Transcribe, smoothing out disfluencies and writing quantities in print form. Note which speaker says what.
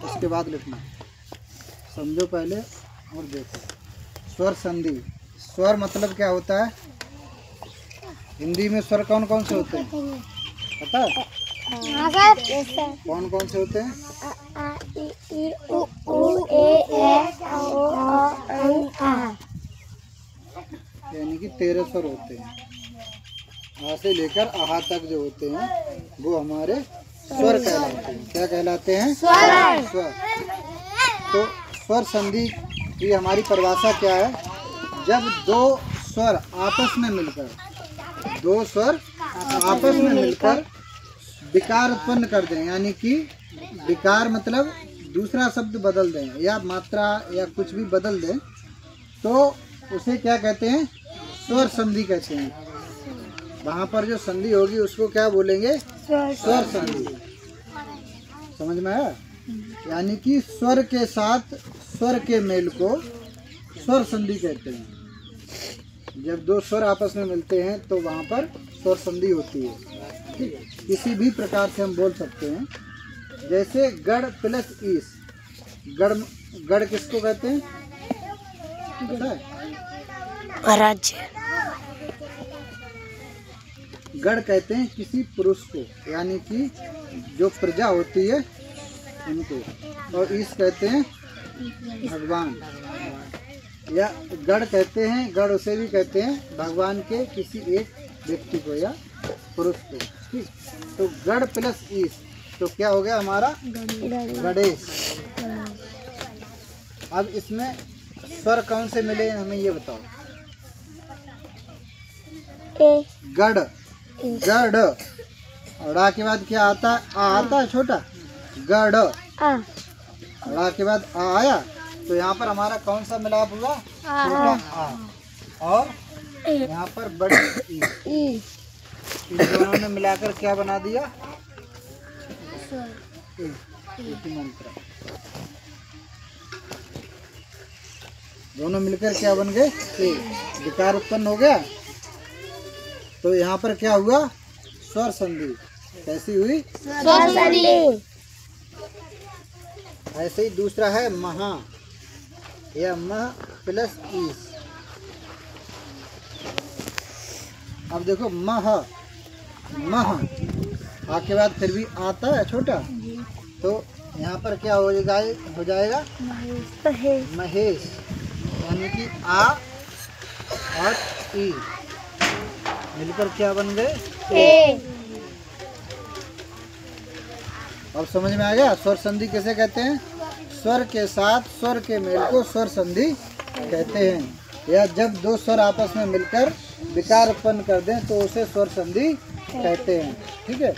Speaker 1: उसके बाद लिखना। समझो पहले और देखो। स्वर संधि, स्वर मतलब क्या होता है? हिंदी में स्वर कौन कौन से होते हैं पता है? कौन कौन से होते हैं?
Speaker 2: आ, इ, उ, ए, ओ, आ।
Speaker 1: यानी कि 13 स्वर होते हैं। आ से लेकर आहा तक जो होते हैं वो हमारे स्वर कहलाते हैं। क्या कहलाते हैं? स्वर। स्वर। तो स्वर संधि की हमारी परिभाषा क्या है? जब दो स्वर आपस में मिलकर विकार उत्पन्न कर दें, यानी कि विकार मतलब दूसरा शब्द बदल दें या मात्रा या कुछ भी बदल दें, तो उसे क्या कहते हैं? स्वर संधि कहते हैं। वहाँ पर जो संधि होगी उसको क्या बोलेंगे? स्वर संधि। समझ में आया? यानी कि स्वर के साथ स्वर के मेल को स्वर संधि कहते हैं। जब दो स्वर आपस में मिलते हैं तो वहाँ पर स्वर संधि होती है। ठीक, किसी भी प्रकार से हम बोल सकते हैं। जैसे गढ़ प्लस ईस, गढ़ किसको कहते हैं पता है?
Speaker 2: राज्य।
Speaker 1: गढ़ कहते हैं किसी पुरुष को, यानी कि जो प्रजा होती है उनको, और ईश कहते हैं भगवान। या गढ़ कहते हैं, गढ़ उसे भी कहते हैं भगवान के किसी एक व्यक्ति को या पुरुष को। ठीक, तो गढ़ प्लस ईश तो क्या हो गया हमारा? गणेश। अब इसमें स्वर कौन से मिले हमें ये बताओ। गढ़, गढ़, और आ के बाद क्या आता है? आ आता है छोटा। गढ़, रा के बाद आ आया, तो यहाँ पर हमारा कौन सा मिलाप हुआ? छोटा आ। और यहाँ पर बड़ी ई। इन दोनों ने मिलाकर क्या बना दिया? मंत्र। दोनों मिलकर क्या बन गए? विकार उत्पन्न हो गया। तो यहाँ पर क्या हुआ? स्वर संधि। कैसी हुई?
Speaker 2: स्वर संधि।
Speaker 1: ऐसे ही दूसरा है महा, या मह प्लस ईस। अब देखो मह, मह आके बाद फिर भी आता है छोटा, तो यहाँ पर क्या हो जाएगा? महेश। यानी कि आ और ई मिलकर क्या बन गए? अब समझ में आ गया स्वर संधि किसे कहते हैं? स्वर के साथ स्वर के मेल को स्वर संधि कहते हैं। या जब दो स्वर आपस में मिलकर विकार उत्पन्न कर दें तो उसे स्वर संधि कहते हैं। ठीक है।